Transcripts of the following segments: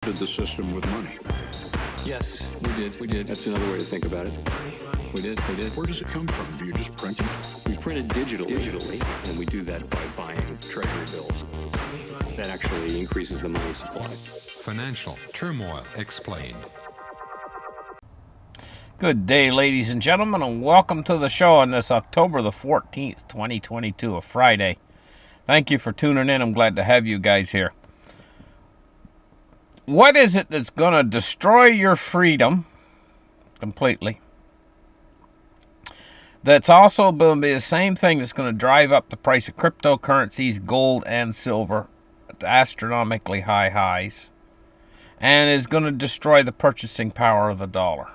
The system with money. Yes, we did. We did. That's another way to think about it. We did. We did. Where does it come from? Do you just print it? We print it digitally, and we do that by buying treasury bills. That actually increases the money supply. Financial Turmoil Explained. Good day, ladies and gentlemen, and welcome to the show on this October the 14th, 2022, a Friday. Thank you for tuning in. I'm glad to have you guys here. What is it that's going to destroy your freedom completely? That's also going to be the same thing that's going to drive up the price of cryptocurrencies, gold and silver to astronomically high highs, and is going to destroy the purchasing power of the dollar.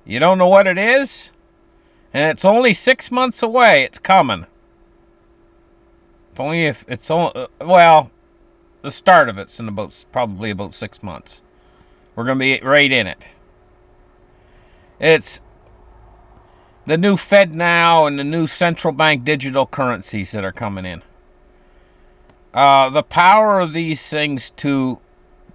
You don't know what it is? And it's only 6 months away. It's coming. The start of it's in probably about 6 months. We're going to be right in it. It's the new Fed now and the new central bank digital currencies that are coming in. The power of these things to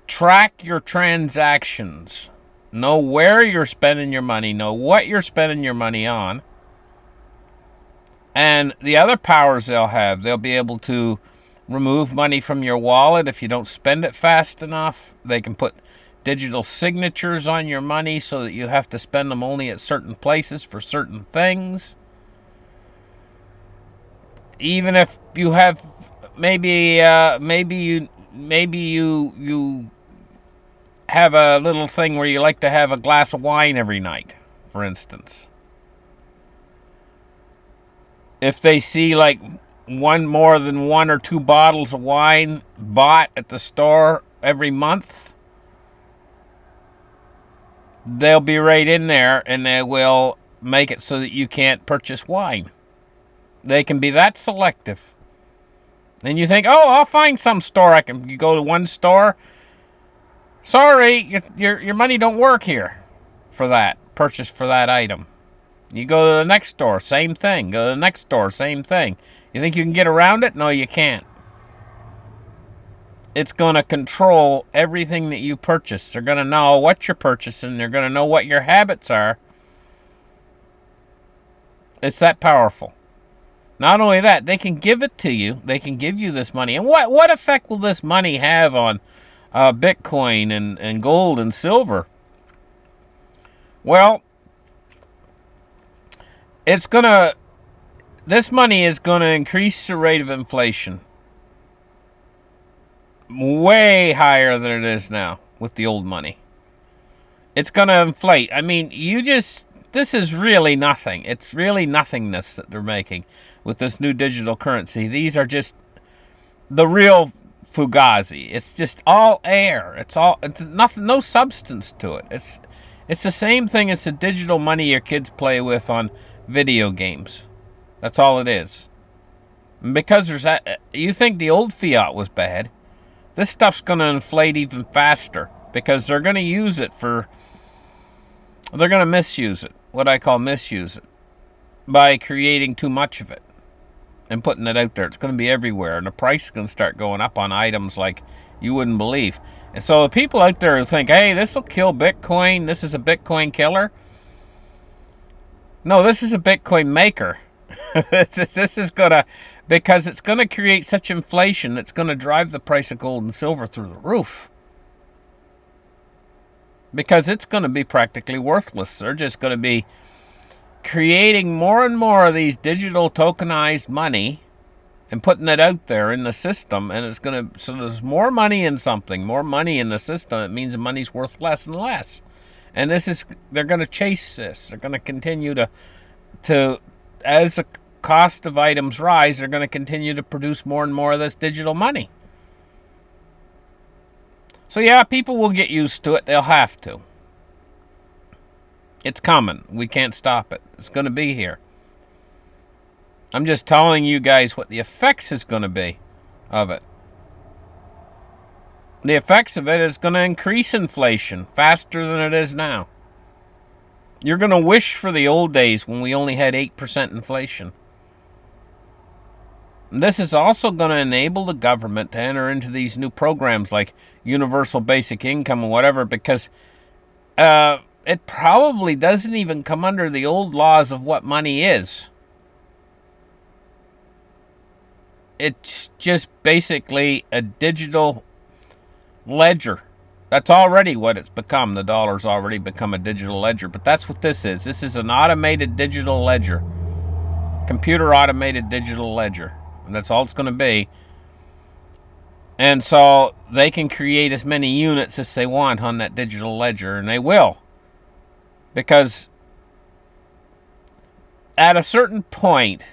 track your transactions, know where you're spending your money, know what you're spending your money on, and the other powers they'll be able to remove money from your wallet if you don't spend it fast enough. They can put digital signatures on your money so that you have to spend them only at certain places for certain things. Even if you have maybe you have a little thing where you like to have a glass of wine every night, for instance. If they see like more than 1 or 2 bottles of wine bought at the store every month, they'll be right in there and they will make it so that you can't purchase wine. They can be that selective. And you think, oh, I'll find some store you go to one store. Sorry, your money don't work here for that purchase for that item. You go to the next store, same thing. Go to the next store, same thing. You think you can get around it? No, you can't. It's going to control everything that you purchase. They're going to know what you're purchasing. They're going to know what your habits are. It's that powerful. Not only that, they can give it to you. They can give you this money. And what effect will this money have on Bitcoin and gold and silver? Well, this money is going to increase the rate of inflation way higher than it is now with the old money. It's going to inflate. I mean, this is really nothing. It's really nothingness that they're making with this new digital currency. These are just the real Fugazi. It's just all air. It's nothing, no substance to it. It's the same thing as the digital money your kids play with on video games. That's all it is. And because you think the old fiat was bad, this stuff's going to inflate even faster because they're going to they're going to misuse it, what I call misuse it, by creating too much of it and putting it out there. It's going to be everywhere, and the price is going to start going up on items like you wouldn't believe. And so the people out there who think, hey, this will kill Bitcoin, this is a Bitcoin killer. No, this is a Bitcoin maker. This is because it's going to create such inflation that's going to drive the price of gold and silver through the roof. Because it's going to be practically worthless. They're just going to be creating more and more of these digital tokenized money and putting it out there in the system, and so there's more money in something, more money in the system. It means the money's worth less and less. And they're going to chase this. They're going to continue to as the cost of items rise, they're going to continue to produce more and more of this digital money. So yeah, people will get used to it. They'll have to. It's coming. We can't stop it. It's going to be here. I'm just telling you guys what the effects is going to be of it. The effects of it is going to increase inflation faster than it is now. You're going to wish for the old days when we only had 8% inflation. This is also going to enable the government to enter into these new programs like universal basic income and whatever, because it probably doesn't even come under the old laws of what money is. It's just basically a digital ledger. That's already what it's become. The dollar's already become a digital ledger, but that's what this is. This is an automated digital ledger. Computer automated digital ledger. And that's all it's going to be. And so they can create as many units as they want on that digital ledger, and they will. Because at a certain point,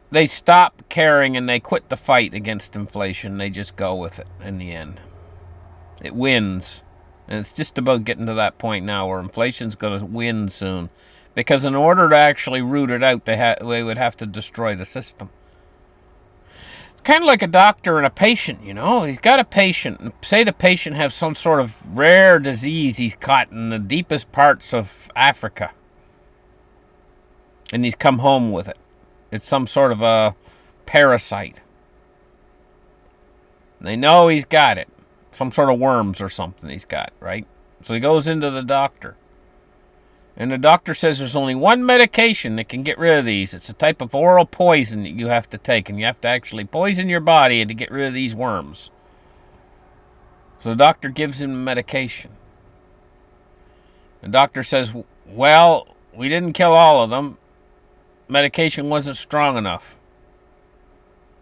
they stop caring and they quit the fight against inflation. They just go with it in the end. It wins. And it's just about getting to that point now where inflation's going to win soon. Because in order to actually root it out, they would have to destroy the system. It's kind of like a doctor and a patient, you know. He's got a patient. And say the patient has some sort of rare disease he's caught in the deepest parts of Africa. And he's come home with it. It's some sort of a parasite. They know he's got it. Some sort of worms or something he's got, right? So he goes into the doctor. And the doctor says there's only one medication that can get rid of these. It's a type of oral poison that you have to take. And you have to actually poison your body to get rid of these worms. So the doctor gives him the medication. The doctor says, well, we didn't kill all of them. Medication wasn't strong enough.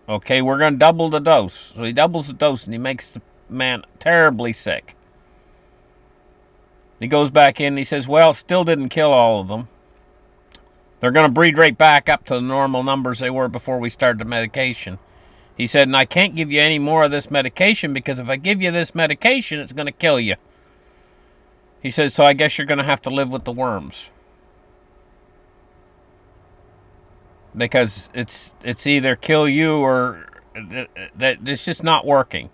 Okay, we're going to double the dose. So he doubles the dose and he makes the man terribly sick. He goes back in and he says, well, still didn't kill all of them. They're going to breed right back up to the normal numbers they were before we started the medication. He said, and I can't give you any more of this medication because if I give you this medication, it's going to kill you. He says, so I guess you're going to have to live with the worms. Because it's either kill you or that it's just not working.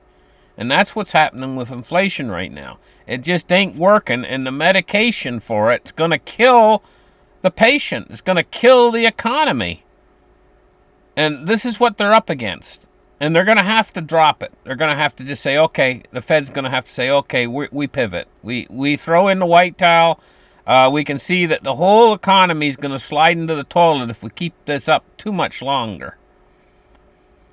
And that's what's happening with inflation right now. It just ain't working, and the medication for it's going to kill the patient. It's going to kill the economy. And this is what they're up against. And they're going to have to drop it. They're going to have to just say, okay, the Fed's going to have to say, okay, we pivot. We throw in the white towel. We can see that the whole economy is going to slide into the toilet if we keep this up too much longer.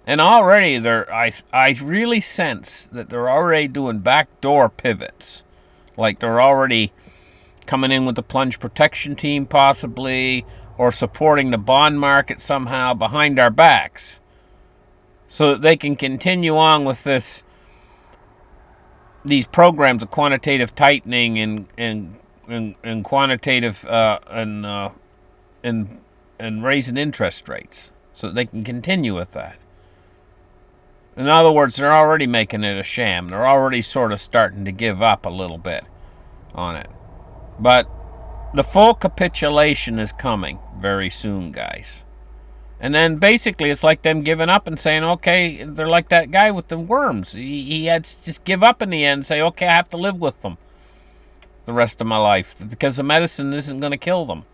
And already I really sense that they're already doing backdoor pivots. Like they're already coming in with the plunge protection team possibly, or supporting the bond market somehow behind our backs. So that they can continue on with these programs of quantitative tightening and quantitative and raising interest rates. So they can continue with that. In other words, they're already making it a sham. They're already sort of starting to give up a little bit on it. But the full capitulation is coming very soon, guys. And then basically it's like them giving up and saying, okay, they're like that guy with the worms. He had to just give up in the end and say, okay, I have to live with them the rest of my life because the medicine isn't going to kill them.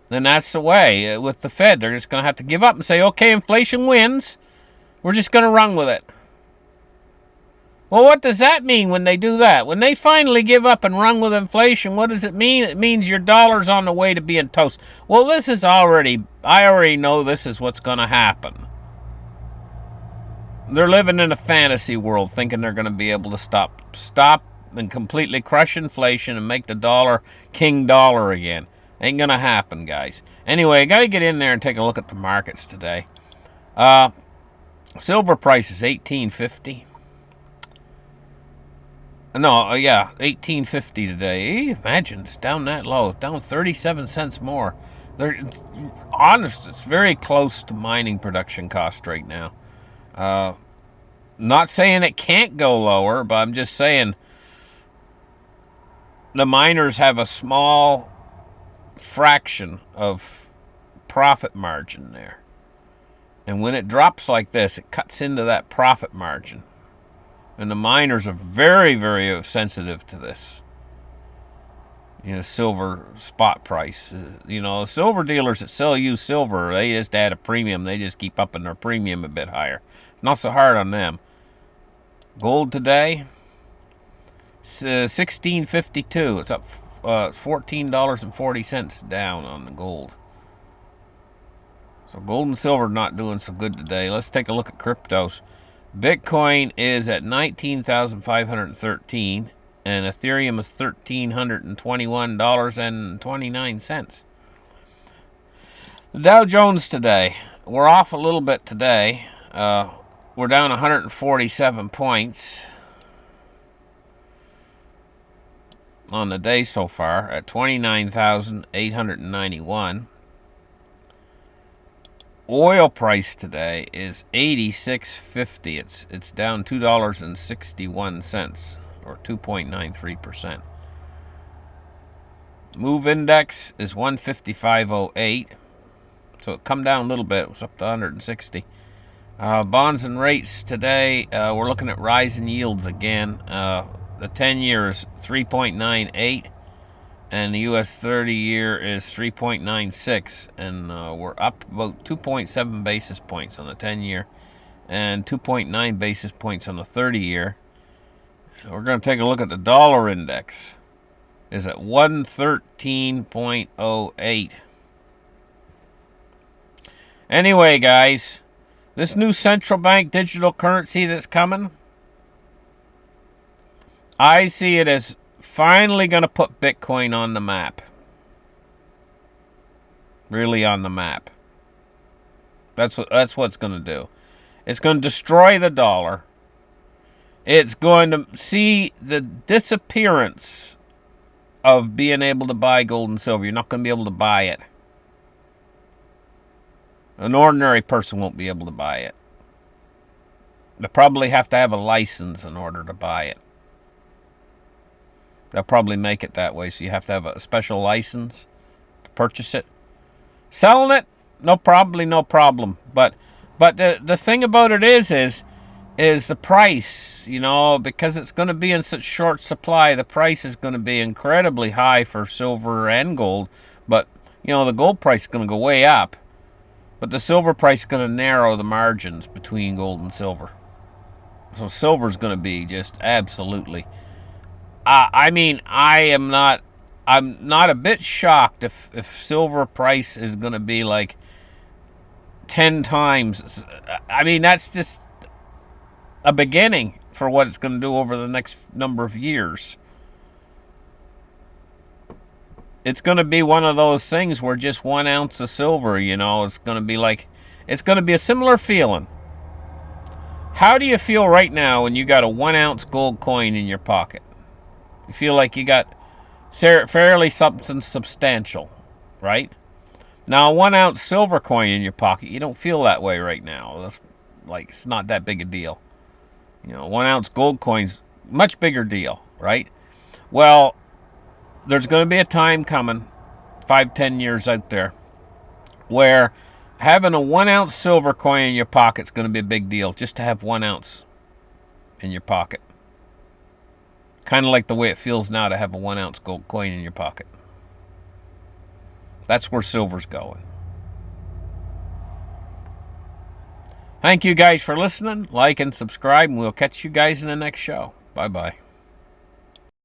And that's the way with the Fed. They're just going to have to give up and say, okay, inflation wins. We're just going to run with it. Well, what does that mean when they do that? When they finally give up and run with inflation, what does it mean? It means your dollar's on the way to being toast. Well, I already know this is what's going to happen. They're living in a fantasy world thinking they're going to be able to stop and completely crush inflation and make the dollar king dollar again. Ain't going to happen, guys. Anyway, I got to get in there and take a look at the markets today. Silver price is $18.50. No, yeah, $18.50 today. Imagine it's down that low. It's down 37 cents more. It's very close to mining production cost right now. Not saying it can't go lower, but I'm just saying the miners have a small fraction of profit margin there. And when it drops like this, it cuts into that profit margin. And the miners are very, very sensitive to this. silver spot price. Silver dealers that sell you silver, they just add a premium. They just keep upping their premium a bit higher. It's not so hard on them. Gold today, 1652. It's up $14.40 down on the gold. So gold and silver not doing so good today. Let's take a look at cryptos. Bitcoin is at 19,513, and Ethereum is $1,321.29. The Dow Jones today, we're off a little bit today. We're down 147 points on the day so far at 29,891. Oil price today is $86.50. It's down $2.61 or 2.93%. Move index is 155.08. So it come down a little bit. It was up to 160. Bonds and rates today, we're looking at rising yields again. The 10-year is 3.98, and the U.S. 30-year is 3.96, and we're up about 2.7 basis points on the 10-year and 2.9 basis points on the 30-year. We're going to take a look at the dollar index. Is at 113.08. Anyway, guys, this new central bank digital currency that's coming, I see it as finally going to put Bitcoin on the map. Really on the map. That's what it's going to do. It's going to destroy the dollar. It's going to see the disappearance of being able to buy gold and silver. You're not going to be able to buy it. An ordinary person won't be able to buy it. They probably have to have a license in order to buy it. They'll probably make it that way, so you have to have a special license to purchase it. Selling it, no problem. But the thing about it is the price. Because it's going to be in such short supply, the price is going to be incredibly high for silver and gold. But the gold price is going to go way up. But the silver price is going to narrow the margins between gold and silver. So silver is going to be just absolutely. I'm not a bit shocked if silver price is going to be like 10 times. That's just a beginning for what it's going to do over the next number of years. It's going to be one of those things where just 1 ounce of silver, it's going to be a similar feeling. How do you feel right now when you got a 1 ounce gold coin in your pocket? You feel like you got fairly something substantial, right? Now, a 1 ounce silver coin in your pocket, you don't feel that way right now. That's it's not that big a deal. 1 ounce gold coin's much bigger deal, right? Well, there's going to be a time coming, 5-10 years out there, where having a 1 ounce silver coin in your pocket is going to be a big deal, just to have 1 ounce in your pocket. Kind of like the way it feels now to have a 1 ounce gold coin in your pocket. That's where silver's going. Thank you guys for listening. Like and subscribe, and we'll catch you guys in the next show. Bye-bye.